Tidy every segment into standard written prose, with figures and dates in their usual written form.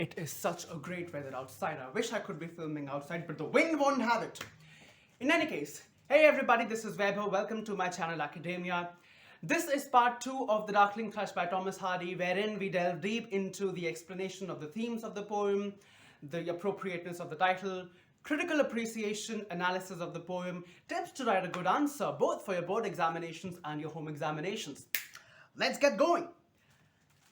It is such a great weather outside. I wish I could be filming outside, but the wind won't have it. In any case, hey everybody, this is Weber. Welcome to my channel Academia. This is part 2 of the Darkling Thrush by Thomas Hardy, wherein we delve deep into the explanation of the themes of the poem, the appropriateness of the title, critical appreciation, analysis of the poem, tips to write a good answer, both for your board examinations and your home examinations. Let's get going.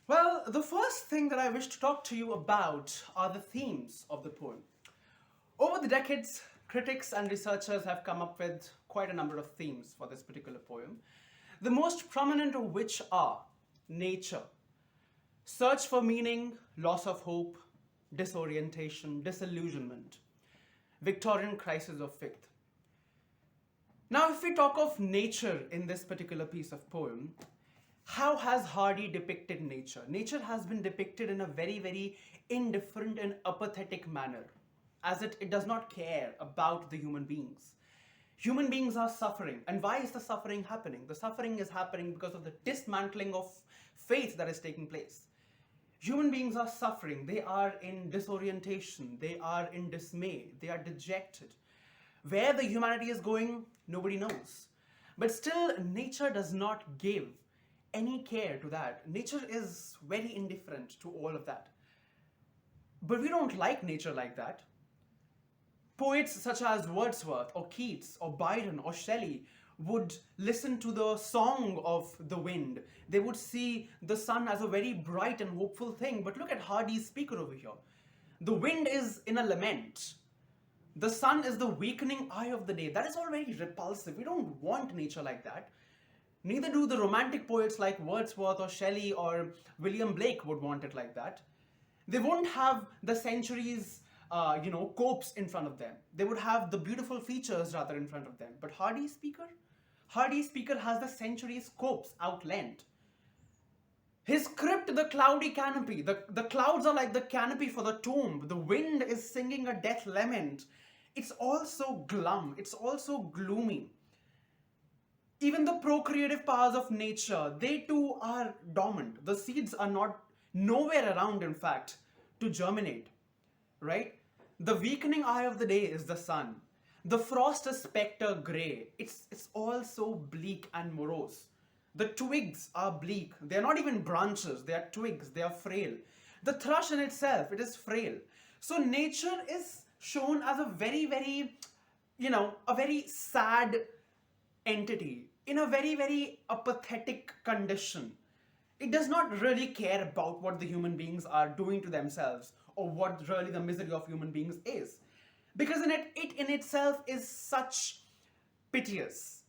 Well, the first thing that I wish to talk to you about are the themes of the poem. Over the decades, critics and researchers have come up with quite a number of themes for this particular poem, the most prominent of which are nature, search for meaning, loss of hope, disorientation, disillusionment, Victorian crisis of faith. Now, if we talk of nature in this particular piece of poem, how has Hardy depicted nature? Nature has been depicted in a very, very indifferent and apathetic manner, as it does not care about the human beings. Human beings are suffering. And why is the suffering happening? The suffering is happening because of the dismantling of faith that is taking place. Human beings are suffering. They are in disorientation. They are in dismay. They are dejected. Where the humanity is going, nobody knows. But still, nature does not give any care to that. Nature is very indifferent to all of that. But we don't like nature like that. Poets such as Wordsworth or Keats or Byron or Shelley would listen to the song of the wind. They would see the sun as a very bright and hopeful thing. But look at Hardy's speaker over here. The wind is in a lament. The sun is the weakening eye of the day. That is all very repulsive. We don't want nature like that. Neither do the romantic poets like Wordsworth or Shelley or William Blake would want it like that. They won't have the centuries, copes in front of them. They would have the beautiful features rather in front of them. But Hardy's speaker has the centuries' copes outlined. His crypt, the cloudy canopy. The clouds are like the canopy for the tomb. The wind is singing a death lament. It's also glum. It's also gloomy. Even the procreative powers of nature, they too are dormant. The seeds are nowhere around, in fact, to germinate, right? The weakening eye of the day is the sun. The frost is spectre grey. It's all so bleak and morose. The twigs are bleak. They're not even branches. They are twigs. They are frail. The thrush in itself, it is frail. So nature is shown as a very, very, a very sad entity in a very, very apathetic condition. It does not really care about what the human beings are doing to themselves or what really the misery of human beings is. Because it in itself is such piteous.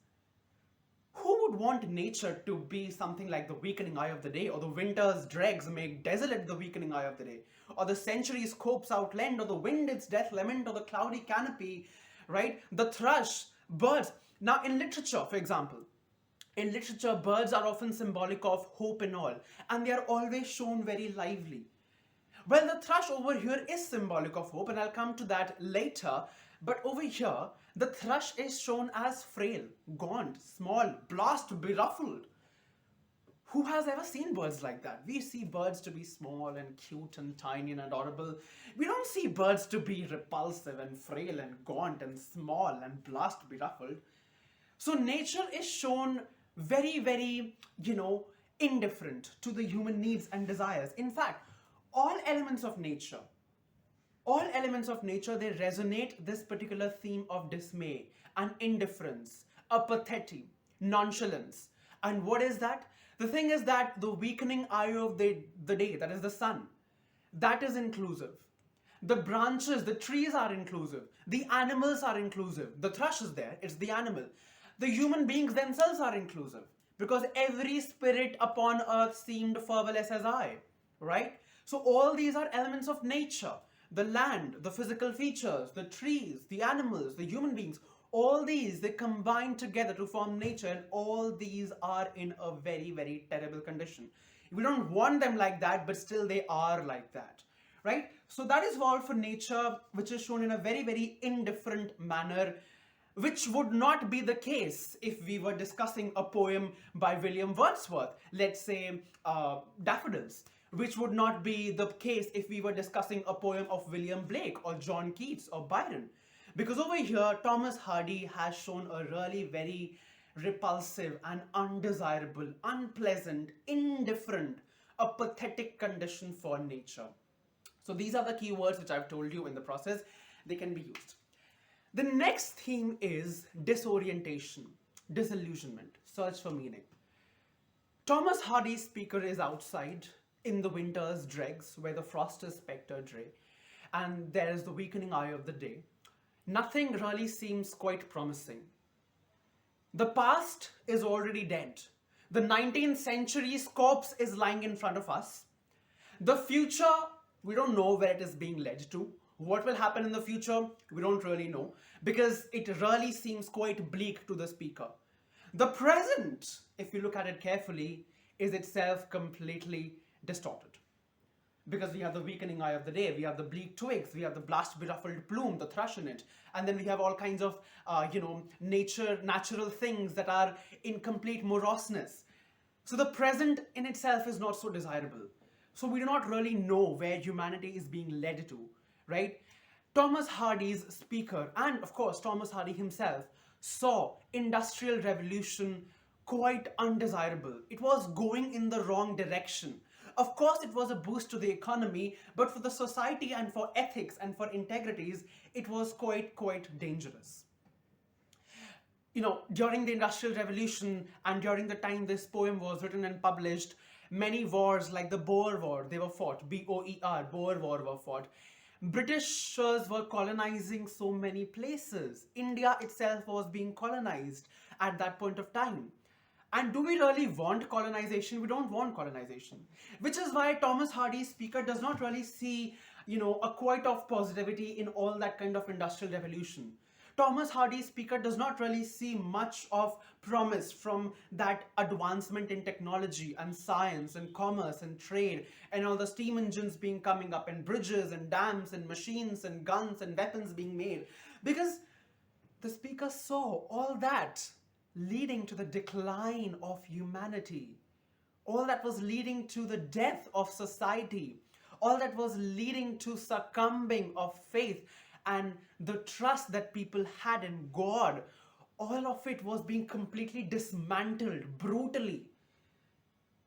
Who would want nature to be something like the weakening eye of the day, or the winter's dregs make desolate the weakening eye of the day, or the centuries' copes outland, or the wind its death lament, or the cloudy canopy, right? The thrush, birds. Now in literature, for example, birds are often symbolic of hope and all, and they are always shown very lively. Well, the thrush over here is symbolic of hope, and I'll come to that later. But over here, the thrush is shown as frail, gaunt, small, blast, beruffled. Who has ever seen birds like that? We see birds to be small and cute and tiny and adorable. We don't see birds to be repulsive and frail and gaunt and small and blast, beruffled. So nature is shown very, very, indifferent to the human needs and desires. In fact, all elements of nature, they resonate this particular theme of dismay and indifference, apathy, nonchalance. And what is that? The thing is that the weakening eye of the day, that is the sun, that is inclusive. The branches, the trees are inclusive. The animals are inclusive. The thrush is there, it's the animal. The human beings themselves are inclusive, because every spirit upon earth seemed fervorless as I, right? So all these are elements of nature. The land, the physical features, the trees, the animals, the human beings, all these, they combine together to form nature, and all these are in a very, very terrible condition. We don't want them like that, but still they are like that, right? So that is all for nature, which is shown in a very, very indifferent manner, which would not be the case if we were discussing a poem by William Wordsworth, let's say Daffodils. which would not be the case if we were discussing a poem of William Blake or John Keats or Byron. Because over here, Thomas Hardy has shown a really very repulsive and undesirable, unpleasant, indifferent, a pathetic condition for nature. So these are the keywords which I've told you in the process. They can be used. The next theme is disorientation, disillusionment, search for meaning. Thomas Hardy's speaker is outside in the winter's dregs where the frost is spectre gray and there is the weakening eye of the day. Nothing really seems quite promising. The past is already dead. The 19th century's corpse is lying in front of us. The future, we don't know where it is being led to. What will happen in the future, we don't really know, because it really seems quite bleak to the speaker. The present, if you look at it carefully, is itself completely distorted. Because we have the weakening eye of the day, we have the bleak twigs, we have the blast beruffled plume, the thrush in it, and then we have all kinds of, natural things that are in complete moroseness. So the present in itself is not so desirable. So we do not really know where humanity is being led to, right? Thomas Hardy's speaker, and of course Thomas Hardy himself, saw industrial revolution quite undesirable. It was going in the wrong direction. Of course, it was a boost to the economy, but for the society and for ethics and for integrities, it was quite dangerous. During the Industrial Revolution and during the time this poem was written and published, many wars like the Boer War, they were fought, B-O-E-R, Boer War were fought. Britishers were colonizing so many places. India itself was being colonized at that point of time. And do we really want colonization? We don't want colonization. Which is why Thomas Hardy's speaker does not really see, a quite of positivity in all that kind of industrial revolution. Thomas Hardy's speaker does not really see much of promise from that advancement in technology and science and commerce and trade and all the steam engines being coming up and bridges and dams and machines and guns and weapons being made. Because the speaker saw all that leading to the decline of humanity. All that was leading to the death of society. All that was leading to succumbing of faith and the trust that people had in God. All of it was being completely dismantled brutally.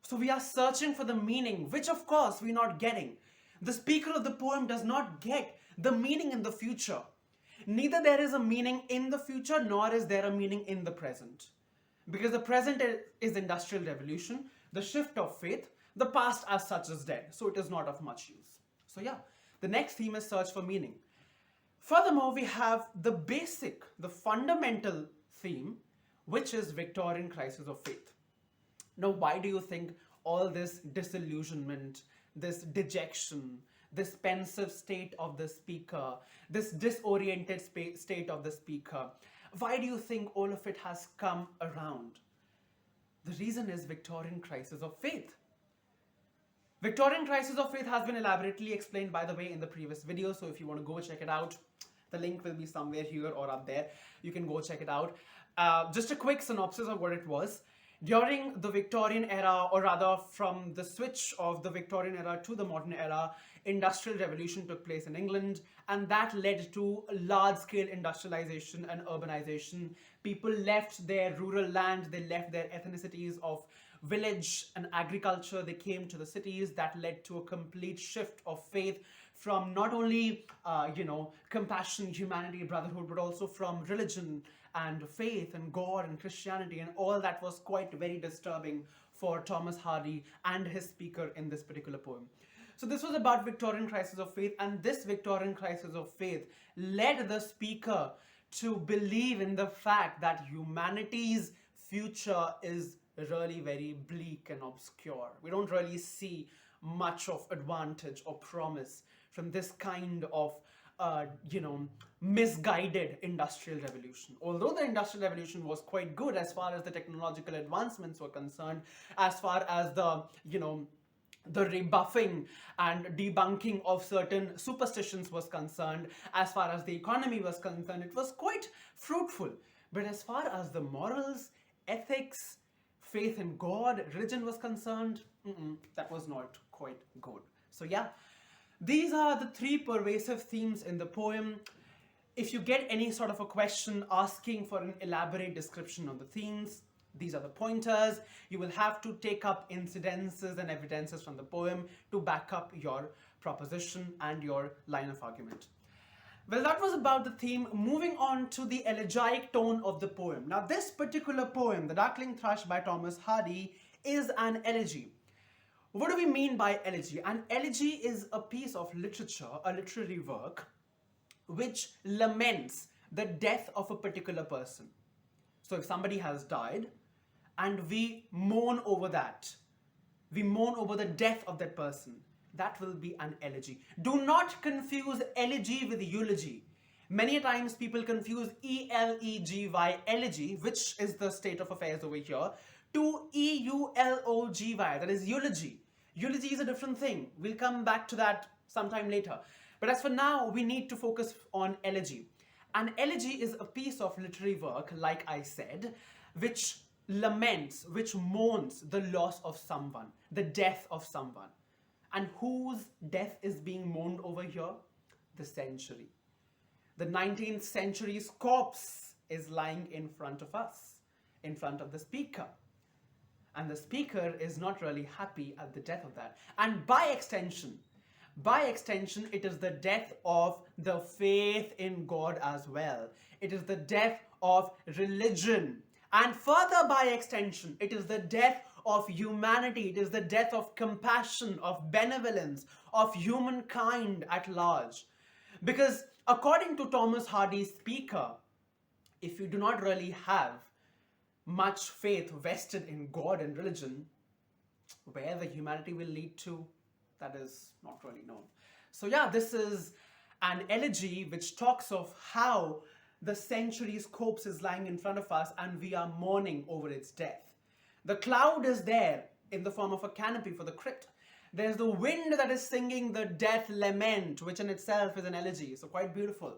So we are searching for the meaning, which of course we're not getting. The speaker of the poem does not get the meaning in the future. Neither there is a meaning in the future, nor is there a meaning in the present. Because the present is industrial revolution, the shift of faith, the past as such is dead, so it is not of much use. So yeah, the next theme is search for meaning. Furthermore, we have the fundamental theme, which is Victorian crisis of faith. Now, why do you think all this disillusionment, this dejection, this pensive state of the speaker, this disoriented state of the speaker, why do you think all of it has come around? The reason is Victorian crisis of faith. Victorian crisis of faith has been elaborately explained, by the way, in the previous video, so if you want to go check it out, the link will be somewhere here or up there. You can go check it out. Just a quick synopsis of what it was. During the Victorian era, or rather from the switch of the Victorian era to the modern era, industrial revolution took place in England, and that led to large-scale industrialization and urbanization. People left their rural land, they left their ethnicities of village and agriculture, they came to the cities. That led to a complete shift of faith from not only, compassion, humanity, brotherhood, but also from religion and faith and God and Christianity, and all that was quite very disturbing for Thomas Hardy and his speaker in this particular poem. So this was about Victorian crisis of faith, and this Victorian crisis of faith led the speaker to believe in the fact that humanity's future is really very bleak and obscure. We don't really see much of advantage or promise from this kind of misguided industrial revolution. Although the industrial revolution was quite good as far as the technological advancements were concerned, as far as the rebuffing and debunking of certain superstitions was concerned, as far as the economy was concerned, it was quite fruitful. But as far as the morals, ethics, faith in God, religion was concerned, that was not quite good. So yeah, these are the three pervasive themes in the poem. If you get any sort of a question asking for an elaborate description of the themes, these are the pointers. You will have to take up incidences and evidences from the poem to back up your proposition and your line of argument. Well, that was about the theme. Moving on to the elegiac tone of the poem. Now, this particular poem, The Darkling Thrush by Thomas Hardy, is an elegy. What do we mean by elegy? An elegy is a piece of literature, a literary work, which laments the death of a particular person. So if somebody has died and we mourn over that, we mourn over the death of that person, that will be an elegy. Do not confuse elegy with eulogy. Many times people confuse E-L-E-G-Y, elegy, which is the state of affairs over here, to E-U-L-O-G-Y, that is eulogy. Eulogy is a different thing. We'll come back to that sometime later. But as for now, we need to focus on elegy. An elegy is a piece of literary work, like I said, which laments, which mourns the loss of someone, the death of someone. And whose death is being mourned over here? The century. The 19th century's corpse is lying in front of us, in front of the speaker. And the speaker is not really happy at the death of that. And by extension, it is the death of the faith in God as well. It is the death of religion. And further by extension, it is the death of humanity. It is the death of compassion, of benevolence, of humankind at large. Because according to Thomas Hardy's speaker, if you do not really have much faith vested in God and religion, where the humanity will lead to, that is not really known. So yeah, this is an elegy which talks of how the century's corpse is lying in front of us and we are mourning over its death. The cloud is there in the form of a canopy for the crypt. There's the wind that is singing the death lament, which in itself is an elegy. So quite beautiful.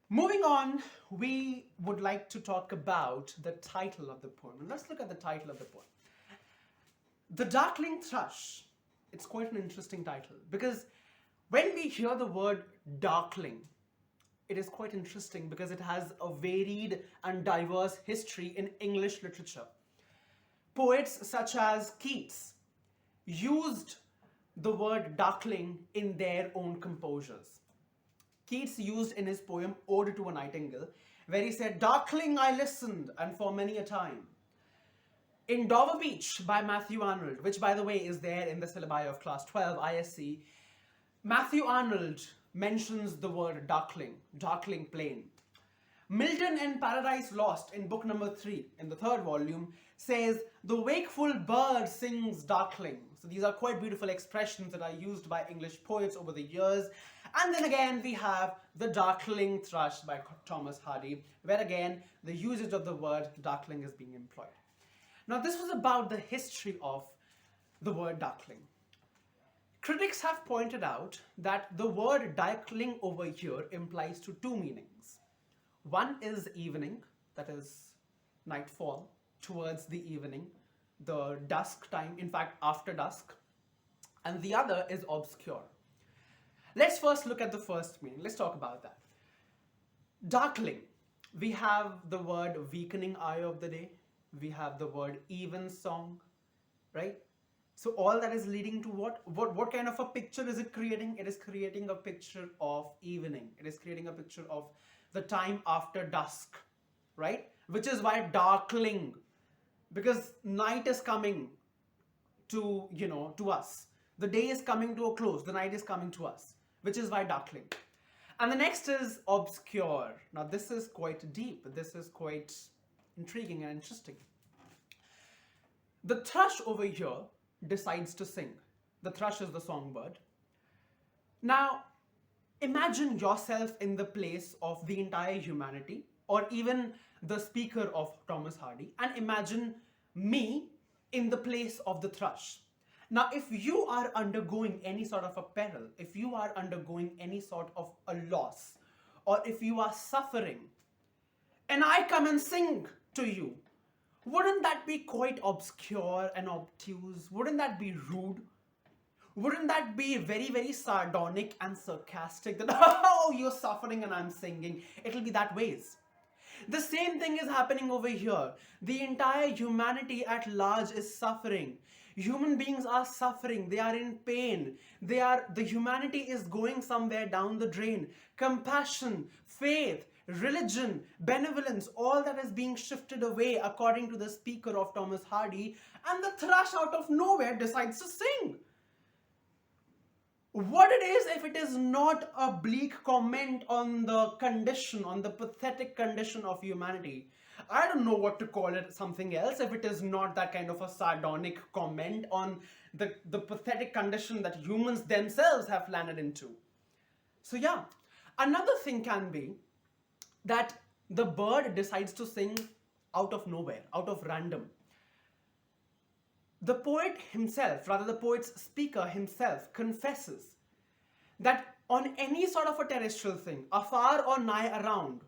Moving on, we would like to talk about the title of the poem. Let's look at the title of the poem. The Darkling Thrush. It's quite an interesting title because when we hear the word darkling, it is quite interesting because it has a varied and diverse history in English literature. Poets such as Keats used the word darkling in their own composures. Keats used in his poem Ode to a Nightingale, where he said, "Darkling I listened, and for many a time." In Dover Beach by Matthew Arnold, which by the way is there in the syllabi of class 12 ISC, Matthew Arnold mentions the word darkling, darkling plain. Milton in Paradise Lost in book number 3, in the 3rd volume, says, "The wakeful bird sings darkling." So these are quite beautiful expressions that are used by English poets over the years. And then again, we have The Darkling Thrush by Thomas Hardy, where again, the usage of the word darkling is being employed. Now, this was about the history of the word darkling. Critics have pointed out that the word darkling over here implies to two meanings. One is evening, that is nightfall, towards the evening, the dusk time, in fact, after dusk. And the other is obscure. Let's first look at the first meaning. Let's talk about that. Darkling. We have the word weakening eye of the day. We have the word evensong, right? So all that is leading to what? What kind of a picture is it creating? It is creating a picture of evening. It is creating a picture of the time after dusk, right? Which is why darkling, because night is coming to, to us. The day is coming to a close. The night is coming to us, which is why darkling. And the next is obscure. Now this is quite deep. This is quite intriguing and interesting. The thrush over here decides to sing. The thrush is the songbird. Now, imagine yourself in the place of the entire humanity, or even the speaker of Thomas Hardy, and imagine me in the place of the thrush. Now, if you are undergoing any sort of a peril, if you are undergoing any sort of a loss, or if you are suffering, and I come and sing to you, Wouldn't that be quite obscure and obtuse? Wouldn't that be rude? Wouldn't that be very, very sardonic and sarcastic? That, oh, you're suffering and I'm singing. It'll be that ways. The same thing is happening over here. The entire humanity at large is suffering. Human beings are suffering. They are in pain. The humanity is going somewhere down the drain. Compassion, faith, religion, benevolence, all that is being shifted away according to the speaker of Thomas Hardy, and the thrush out of nowhere decides to sing. What it is, if it is not a bleak comment on the condition, on the pathetic condition of humanity? I don't know what to call it, something else, if it is not that kind of a sardonic comment on the pathetic condition that humans themselves have landed into. So yeah, another thing can be that the bird decides to sing out of nowhere, out of random. The poet himself, rather the poet's speaker himself, confesses that on any sort of a terrestrial thing, afar or nigh around,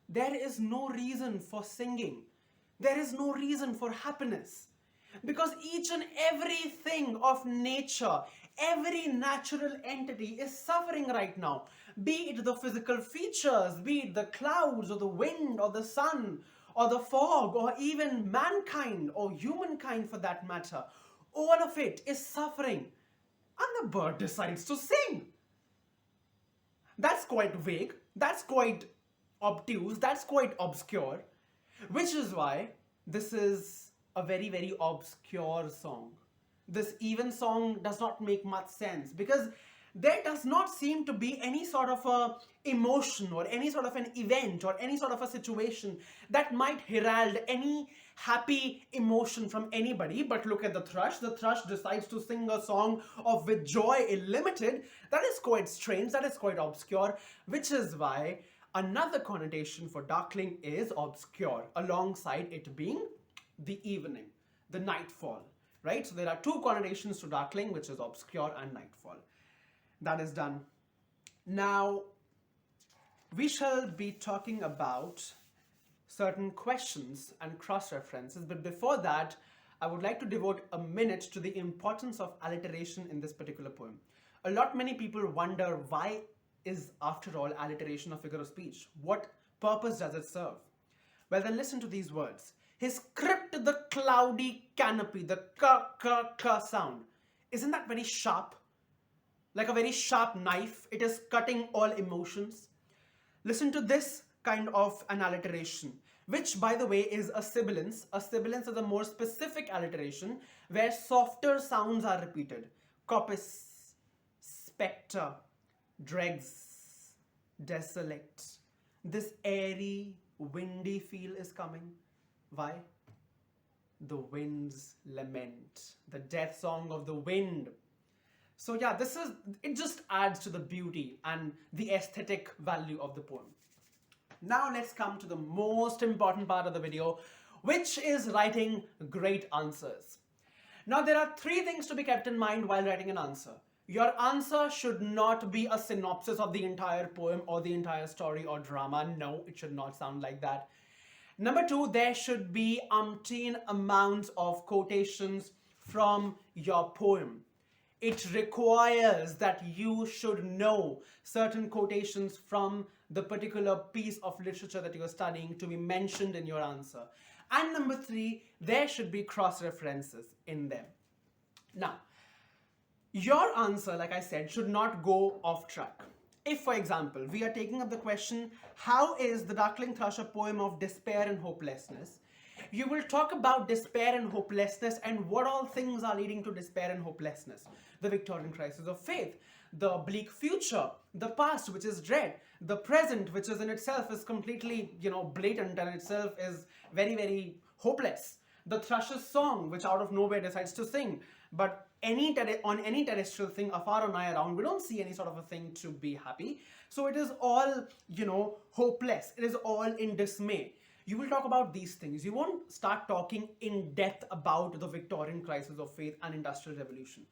there is no reason for singing. There is no reason for happiness. Because each and everything of nature, every natural entity is suffering right now. Be it the physical features, be it the clouds or the wind or the sun, or the fog, or even mankind or humankind for that matter, all of it is suffering. And the bird decides to sing. That's quite vague, that's quite obtuse, that's quite obscure, which is why this is a very, very obscure song. This even song does not make much sense because there does not seem to be any sort of a emotion or any sort of an event or any sort of a situation that might herald any happy emotion from anybody. But look at the thrush. The thrush decides to sing a song of with joy illimited. That is quite strange. That is quite obscure, which is why another connotation for darkling is obscure, alongside it being the evening, the nightfall, right? So there are two connotations to darkling, which is obscure and nightfall. That is done. Now, we shall be talking about certain questions and cross-references, but before that, I would like to devote a minute to the importance of alliteration in this particular poem. Many people wonder, why is, after all, alliteration a figure of speech? What purpose does it serve? Well, then listen to these words. His crypt the cloudy canopy, the ka sound. Isn't that very sharp? Like a very sharp knife, it is cutting all emotions. Listen to this kind of an alliteration, which, by the way, is a sibilance. A sibilance is a more specific alliteration where softer sounds are repeated. Coppice, spectre, dregs, desolate. This airy, windy feel is coming. Why? The wind's lament, the death song of the wind. So yeah, it just adds to the beauty and the aesthetic value of the poem. Now let's come to the most important part of the video, which is writing great answers. Now there are three things to be kept in mind while writing an answer. Your answer should not be a synopsis of the entire poem or the entire story or drama. No, it should not sound like that. Number two, there should be umpteen amounts of quotations from your poem. It requires that you should know certain quotations from the particular piece of literature that you are studying to be mentioned in your answer. And number three, there should be cross-references in them. Now, your answer, like I said, should not go off track. If, for example, we are taking up the question, how is the Darkling Thrush a poem of despair and hopelessness? You will talk about despair and hopelessness and what all things are leading to despair and hopelessness. The Victorian crisis of faith, the bleak future, the past, which is dread, the present, which is in itself is completely, blatant and itself is very, very hopeless. The thrush's song, which out of nowhere decides to sing. But on any terrestrial thing, afar or nigh around, we don't see any sort of a thing to be happy. So it is all, hopeless. It is all in dismay. You will talk about these things. You won't start talking in depth about the Victorian crisis of faith and Industrial Revolution.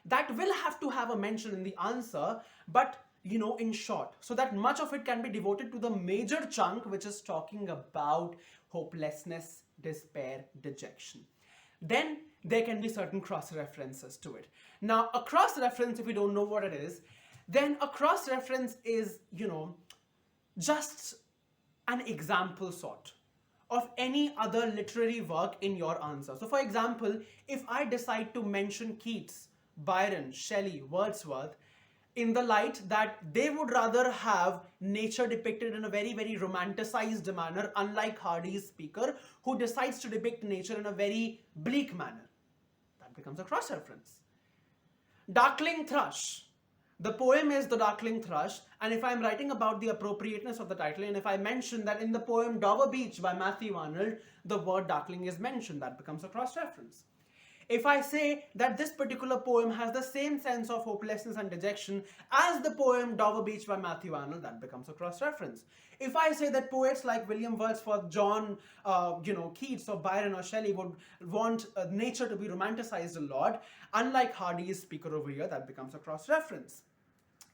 That will have to have a mention in the answer, but in short, so that much of it can be devoted to the major chunk, which is talking about hopelessness, despair, dejection. Then there can be certain cross-references to it. Now, a cross-reference, if you don't know what it is, then a cross-reference is, just an example sort of any other literary work in your answer. So, for example, if I decide to mention Keats, Byron, Shelley, Wordsworth, in the light that they would rather have nature depicted in a very, very romanticized manner, unlike Hardy's speaker, who decides to depict nature in a very bleak manner. That becomes a cross-reference. Darkling Thrush. The poem is The Darkling Thrush, and if I'm writing about the appropriateness of the title, and if I mention that in the poem Dover Beach by Matthew Arnold, the word darkling is mentioned, that becomes a cross-reference. If I say that this particular poem has the same sense of hopelessness and dejection as the poem Dover Beach by Matthew Arnold, that becomes a cross-reference. If I say that poets like William Wordsworth, John, Keats or Byron or Shelley would want nature to be romanticized a lot, unlike Hardy's speaker over here, that becomes a cross-reference.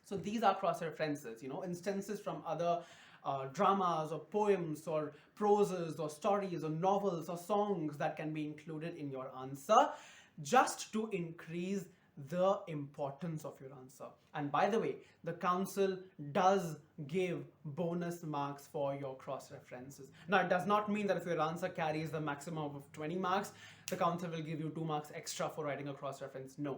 So these are cross-references, instances from other dramas or poems or proses or stories or novels or songs that can be included in your answer just to increase the importance of your answer. And by the way, the council does give bonus marks for your cross-references. Now, it does not mean that if your answer carries the maximum of 20 marks, the council will give you 2 marks extra for writing a cross-reference. No.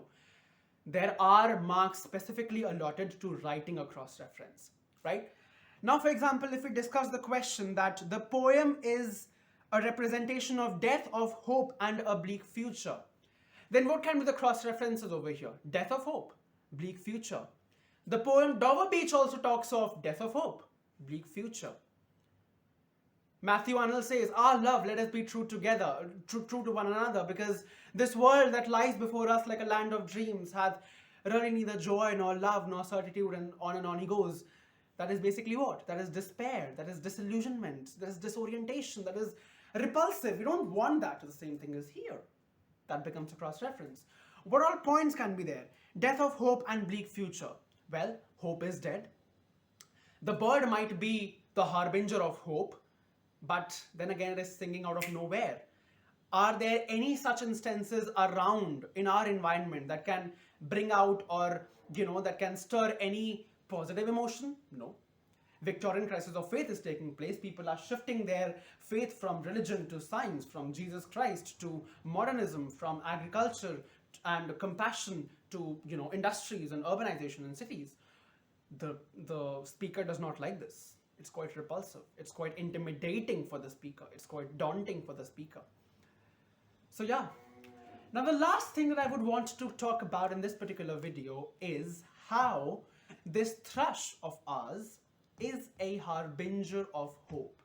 There are marks specifically allotted to writing a cross-reference, right? Now, for example, if we discuss the question that the poem is a representation of death, of hope, and a bleak future, then what can be the cross-references over here? Death of hope, bleak future. The poem Dover Beach also talks of death of hope, bleak future. Matthew Arnold says, "Our love, let us be true together, true to one another, because this world that lies before us like a land of dreams hath really neither joy nor love nor certitude," and on he goes. That is basically what? That is despair, that is disillusionment, that is disorientation, that is repulsive. We don't want that. The same thing as here. That becomes a cross-reference. What all points can be there? Death of hope and bleak future. Well, hope is dead. The bird might be the harbinger of hope, but then again it is singing out of nowhere. Are there any such instances around in our environment that can bring out or, that can stir any positive emotion? No. Victorian crisis of faith is taking place. People are shifting their faith from religion to science, from Jesus Christ to modernism, from agriculture and compassion to, industries and urbanization in cities. The speaker does not like this. It's quite repulsive. It's quite intimidating for the speaker. It's quite daunting for the speaker. So yeah. Now the last thing that I would want to talk about in this particular video is how this thrush of ours is a harbinger of hope.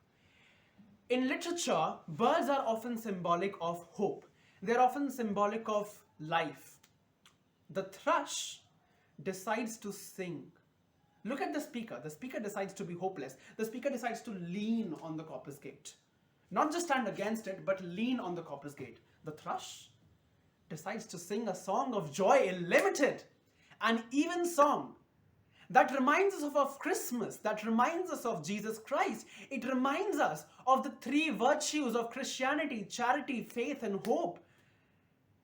In literature, birds are often symbolic of hope. They're often symbolic of life. The thrush decides to sing. Look at the speaker. The speaker decides to be hopeless. The speaker decides to lean on the coppice gate. Not just stand against it, but lean on the coppice gate. The thrush decides to sing a song of joy, illimited, an even song that reminds us of Christmas, that reminds us of Jesus Christ. It reminds us of the 3 virtues of Christianity: charity, faith, and hope.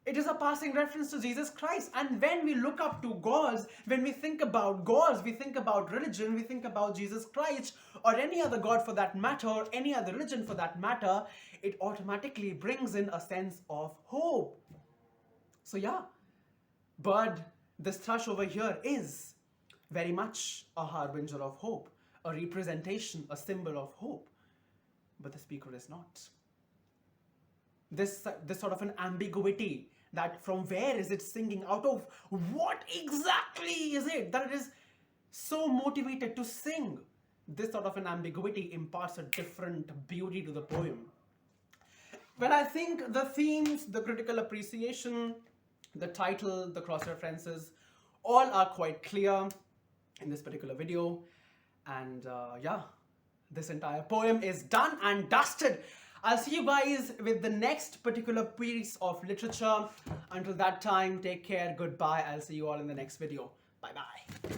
It is a passing reference to Jesus Christ. And when we look up to gods, when we think about gods, we think about religion, we think about Jesus Christ, or any other god for that matter, or any other religion for that matter, it automatically brings in a sense of hope. So yeah, bird, this thrush over here is very much a harbinger of hope, a representation, a symbol of hope. But the speaker is not. This sort of an ambiguity, that from where is it singing, out of what exactly is it that it is so motivated to sing? This sort of an ambiguity imparts a different beauty to the poem. Well, I think the themes, the critical appreciation, the title, the cross-references, all are quite clear in this particular video. And yeah, this entire poem is done and dusted. I'll see you guys with the next particular piece of literature. Until that time, take care, goodbye. I'll see you all in the next video. Bye-bye.